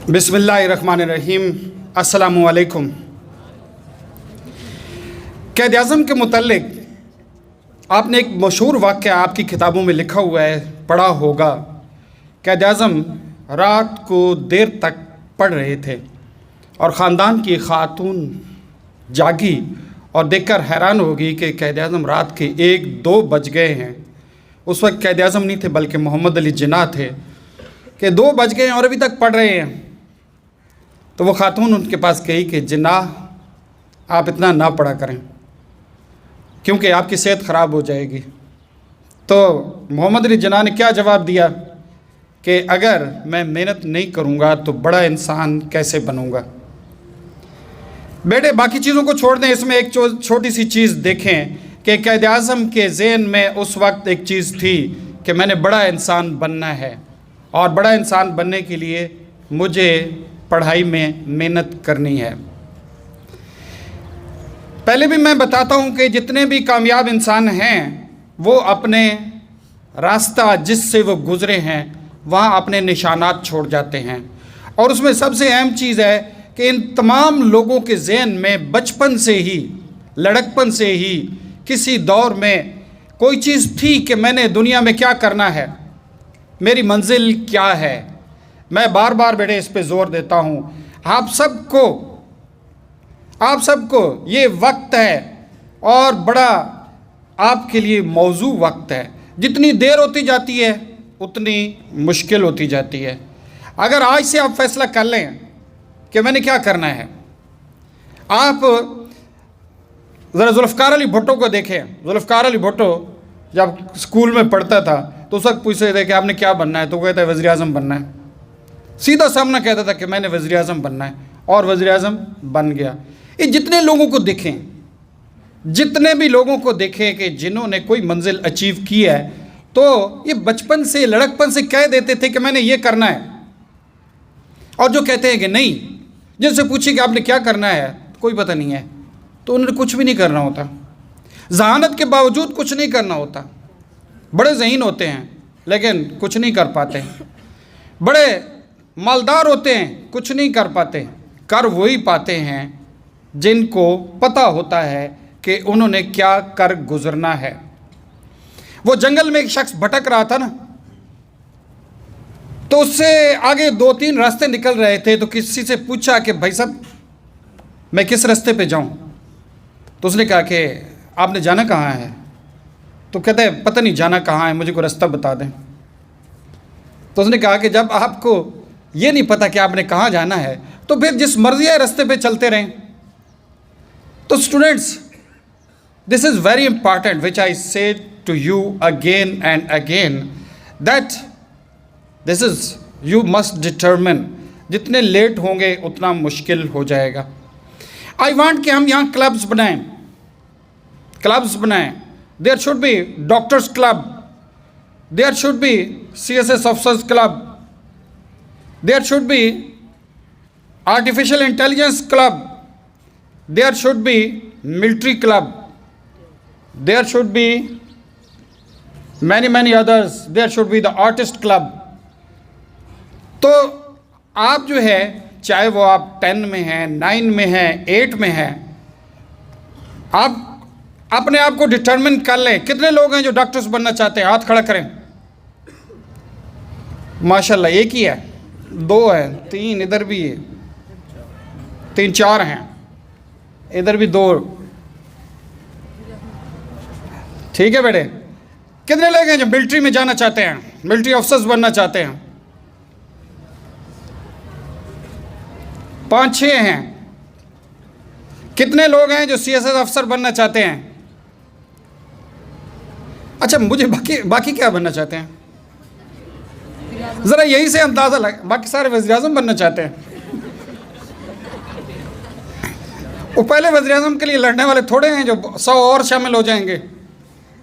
बिस्मिल्लाहिर्रहमानिर्रहीम। अस्सलामुअलैकुम। क़ायद आज़म के मुतल्लिक़ आपने एक मशहूर वाक़या आपकी किताबों में लिखा हुआ है, पढ़ा होगा। क़ायद आज़म रात को देर तक पढ़ रहे थे और ख़ानदान की खातून जागी और देखकर हैरान हो गई कि क़ायद आज़म रात के 1-2 बज गए हैं। उस वक्त क़ायद आज़म नहीं थे बल्कि मोहम्मद अली जिन्ना थे कि 2 बज गए हैं और अभी तक पढ़ रहे हैं। तो वो खातून उनके पास कही कि जिन्ना, आप इतना ना पढ़ा करें क्योंकि आपकी सेहत ख़राब हो जाएगी। तो मोहम्मद अली जिन्ना ने क्या जवाब दिया कि अगर मैं मेहनत नहीं करूँगा तो बड़ा इंसान कैसे बनूँगा। बेटे, बाकी चीज़ों को छोड़ दें, इसमें एक छोटी सी चीज़ देखें कि क़ायद आज़म के ज़हन में उस वक्त एक चीज़ थी कि मैंने बड़ा इंसान बनना है और बड़ा इंसान बनने के लिए मुझे पढ़ाई में मेहनत करनी है। पहले भी मैं बताता हूँ कि जितने भी कामयाब इंसान हैं वो अपने रास्ता जिससे वो गुज़रे हैं वहाँ अपने निशानात छोड़ जाते हैं। और उसमें सबसे अहम चीज़ है कि इन तमाम लोगों के ज़हन में बचपन से ही, लड़कपन से ही किसी दौर में कोई चीज़ थी कि मैंने दुनिया में क्या करना है, मेरी मंजिल क्या है। मैं बार बार बेटे इस पे ज़ोर देता हूँ, आप सबको ये वक्त है और बड़ा आपके लिए मौजू वक्त है। जितनी देर होती जाती है उतनी मुश्किल होती जाती है। अगर आज से आप फैसला कर लें कि मैंने क्या करना है। आप ज़रा जुल्फ़कार अली भुट्टो को देखें। जुल्फ़कार अली भुट्टो जब स्कूल में पढ़ता था तो उस वक्त पूछते थे कि आपने क्या बनना है, तो कहता है वज़ीर आज़म बनना है। सीधा सामना कहता था कि मैंने वज़ीर आज़म बनना है और वज़ीर आज़म बन गया। ये जितने लोगों को देखें, जितने भी लोगों को देखें कि जिन्होंने कोई मंजिल अचीव की है, तो ये बचपन से, लड़कपन से कह देते थे कि मैंने ये करना है। और जो कहते हैं कि नहीं, जिनसे पूछिए कि आपने क्या करना है, कोई पता नहीं है, तो उन्होंने कुछ भी नहीं करना होता। ज़हानत के बावजूद कुछ नहीं करना होता। बड़े ज़हीन होते हैं लेकिन कुछ नहीं कर पाते। बड़े मालदार होते हैं, कुछ नहीं कर पाते। कर वही पाते हैं जिनको पता होता है कि उन्होंने क्या कर गुजरना है। वो जंगल में एक शख्स भटक रहा था ना, तो उससे आगे 2-3 रास्ते निकल रहे थे। तो किसी से पूछा कि भाई साहब मैं किस रास्ते पे जाऊं। तो उसने कहा कि आपने जाना कहाँ है। तो कहता है पता नहीं जाना कहाँ है, मुझे कोई रास्ता बता दें। तो उसने कहा कि जब आपको ये नहीं पता कि आपने कहाँ जाना है तो फिर जिस मर्जी है रास्ते पे चलते रहें। तो students, this is very important which I say to you again and again that this is you must determine. जितने लेट होंगे उतना मुश्किल हो जाएगा। आई वांट कि हम यहाँ क्लब्स बनाएं। There should be doctors club, there should be CSS officers club, there should be artificial intelligence club, there should be military club, there should be many others, there should be the artist club। तो आप जो है, चाहे वो आप 10 में हैं, 9 में हैं, 8 में हैं, आप अपने आप को डिटर्मिन कर लें। कितने लोग हैं जो डॉक्टर्स बनना चाहते हैं? हाथ खड़ा करें। माशाल्लाह, एक ही है, 2 हैं, 3 इधर भी है, 3-4 हैं, इधर भी 2। ठीक है बेटे। कितने लोग हैं जो मिलिट्री में जाना चाहते हैं, मिलिट्री ऑफिसर्स बनना चाहते हैं? 5-6 हैं। कितने लोग हैं जो CSS अफसर बनना चाहते हैं? अच्छा, मुझे बाकी क्या बनना चाहते हैं? ज़रा यही से अंदाज़ा लगा, बाकी सारे वज़ीर आज़म बनना चाहते हैं। वो पहले वज़ीर आज़म के लिए लड़ने वाले थोड़े हैं जो 100 और शामिल हो जाएंगे।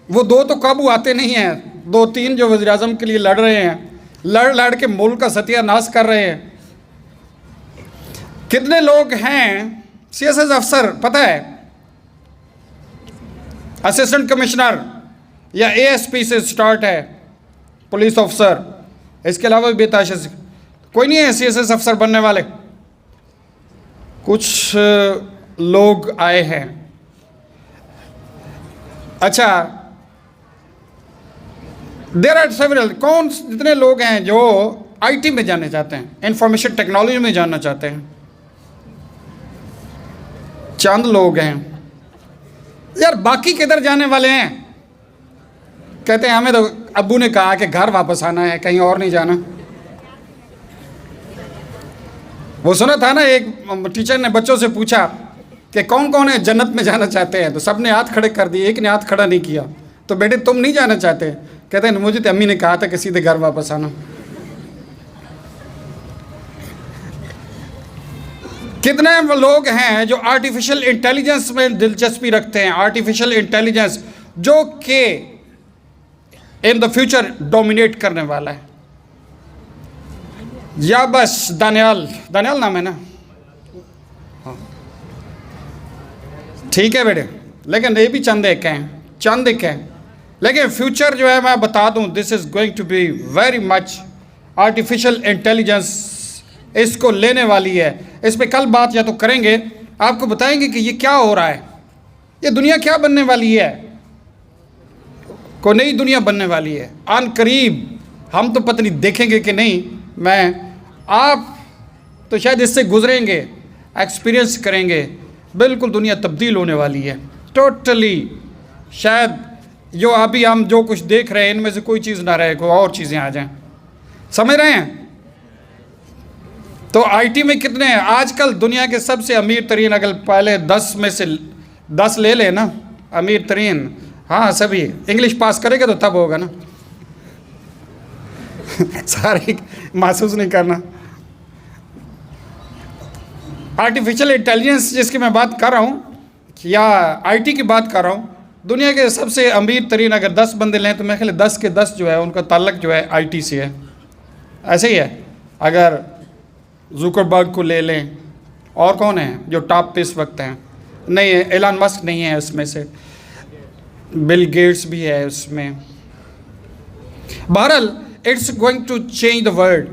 वो 2 तो काबू आते नहीं हैं, 2-3 जो वज़ीर आज़म के लिए लड़ रहे हैं, लड़ के मुल्क का सत्यानाश कर रहे हैं। कितने लोग हैं CSS अफसर? पता है, असिस्टेंट कमिश्नर या ASP से स्टार्ट है, पुलिस ऑफिसर, इसके अलावा भी बेताशा कोई नहीं है CSS अफसर बनने वाले? कुछ लोग आए हैं। अच्छा, देयर आर सेवरल, कौन जितने लोग हैं जो IT में जाना चाहते हैं, इंफॉर्मेशन टेक्नोलॉजी में जाना चाहते हैं? चंद लोग हैं यार, बाकी किधर जाने वाले हैं? कहते हैं हमें तो अब्बू ने कहा कि घर वापस आना है, कहीं और नहीं जाना। वो सुना था ना, एक टीचर ने बच्चों से पूछा कि कौन कौन है जन्नत में जाना चाहते हैं, तो सब ने हाथ खड़े कर दिए, एक ने हाथ खड़ा नहीं किया। तो बेटे तुम नहीं जाना चाहते? कहते हैं मुझे तो अम्मी ने कहा था कि सीधे घर वापस आना। कितने लोग हैं जो आर्टिफिशियल इंटेलिजेंस में दिलचस्पी रखते हैं? आर्टिफिशियल इंटेलिजेंस जो कि इन द फ्यूचर डोमिनेट करने वाला है। या बस दानियाल नाम है ना? हाँ ठीक है बेटे, लेकिन ये भी चंद एक हैं, लेकिन फ्यूचर जो है मैं बता दूं, this is going to be very much, artificial intelligence इसको लेने वाली है। इस पे कल बात या तो करेंगे, आपको बताएंगे कि ये क्या हो रहा है, ये दुनिया क्या बनने वाली है, कोई नई दुनिया बनने वाली है आन करीब। हम तो पता नहीं देखेंगे कि नहीं, आप तो शायद इससे गुजरेंगे, एक्सपीरियंस करेंगे, बिल्कुल दुनिया तब्दील होने वाली है टोटली। शायद जो अभी हम जो कुछ देख रहे हैं इनमें से कोई चीज़ ना रहे, कोई और चीज़ें आ जाएं, समझ रहे हैं? तो IT में कितने हैं आजकल दुनिया के सबसे अमीर तरीन? अगर पहले 10 में से 10 ले लें ना अमीर तरीन, हाँ सभी इंग्लिश पास करेंगे तो तब होगा ना। सारे महसूस नहीं करना। आर्टिफिशियल इंटेलिजेंस जिसकी मैं बात कर रहा हूँ या IT की बात कर रहा हूँ, दुनिया के सबसे अमीर तरीन अगर 10 बंदे लें तो मैं ख्याल 10 के 10 जो है उनका ताल्लुक जो है IT से है। ऐसे ही है। अगर जुकरबर्ग को ले लें, और कौन है जो टॉप पे इस वक्त हैं? नहीं है, एलन मस्क नहीं है उसमें से, बिल गेट्स भी है उसमें। बहरहाल it's going to change the world.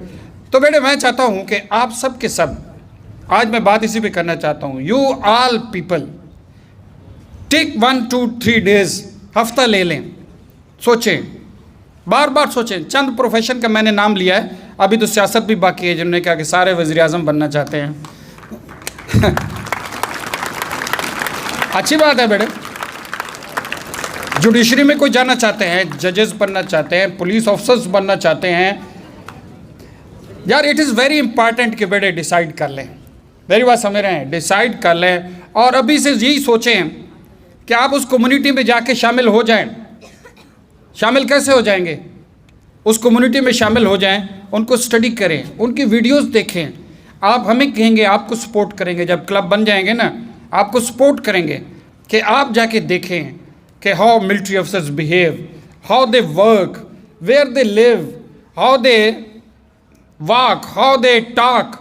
तो बेटे मैं चाहता हूँ कि आप सब के सब, आज मैं बात इसी पे करना चाहता हूँ, you all people take 1 to 3 days, हफ्ता ले लें, सोचें, बार बार सोचें। चंद प्रोफेशन का मैंने नाम लिया है, अभी तो सियासत भी बाकी है, जिन्होंने कहा कि सारे वज़ीर आज़म बनना चाहते हैं। अच्छी बात है बेटे। जुडिशरी में कोई जाना चाहते हैं, जजेस बनना चाहते हैं, पुलिस ऑफिसर्स बनना चाहते हैं, यार इट इज़ वेरी इंपॉर्टेंट कि बेटे डिसाइड कर लें। मेरी बात समझ रहे हैं? डिसाइड कर लें और अभी से यही सोचें कि आप उस कम्युनिटी में जाके शामिल हो जाएं। शामिल कैसे हो जाएंगे? उस कम्युनिटी में शामिल हो जाएं, उनको स्टडी करें, उनकी वीडियोस देखें। आप हमें कहेंगे, आपको सपोर्ट करेंगे, जब क्लब बन जाएंगे ना आपको सपोर्ट करेंगे कि आप जाके देखें कि how military officers behave, how they work, where they live, how they walk, how they talk,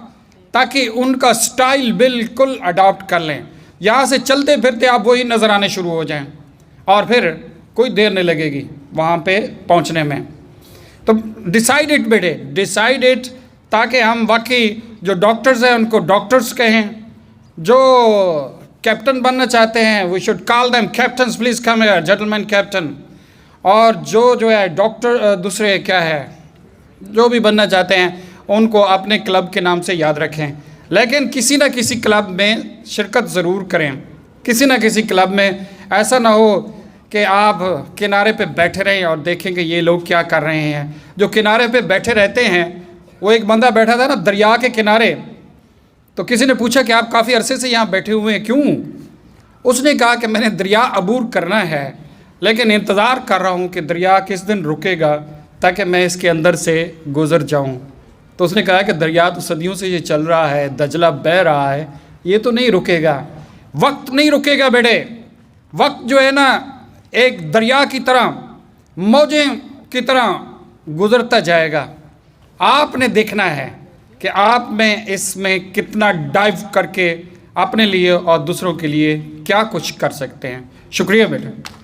ताकि उनका स्टाइल बिल्कुल अडॉप्ट कर लें। यहाँ से चलते फिरते आप वही नज़र आने शुरू हो जाएं और फिर कोई देर नहीं लगेगी वहाँ पे पहुँचने में। तो डिसाइड इट बेटे, डिसाइड इट, ताकि हम वाकई जो डॉक्टर्स हैं उनको डॉक्टर्स कहें, जो कैप्टन बनना चाहते हैं we should call them captains, please come here gentleman captain. और जो है डॉक्टर दूसरे क्या है जो भी बनना चाहते हैं उनको अपने क्लब के नाम से याद रखें, लेकिन किसी न किसी क्लब में शिरकत ज़रूर करें। किसी न किसी क्लब में ऐसा ना हो कि आप किनारे पे बैठे रहें और देखें कि ये लोग क्या कर रहे हैं। जो किनारे पे बैठे रहते हैं, वो एक बंदा बैठा था ना दरिया के किनारे, तो किसी ने पूछा कि आप काफ़ी अरसे से यहाँ बैठे हुए हैं, क्यों? उसने कहा कि मैंने दरिया अबूर करना है, लेकिन इंतज़ार कर रहा हूँ कि दरिया किस दिन रुकेगा ताकि मैं इसके अंदर से गुज़र जाऊँ। तो उसने कहा कि दरिया तो सदियों से ये चल रहा है, दजला बह रहा है, ये तो नहीं रुकेगा, वक्त नहीं रुकेगा बेटे। वक्त जो है ना एक दरिया की तरह, मौजें की तरह गुज़रता जाएगा। आपने देखना है कि आप में इसमें कितना डाइव करके अपने लिए और दूसरों के लिए क्या कुछ कर सकते हैं। शुक्रिया बेटे।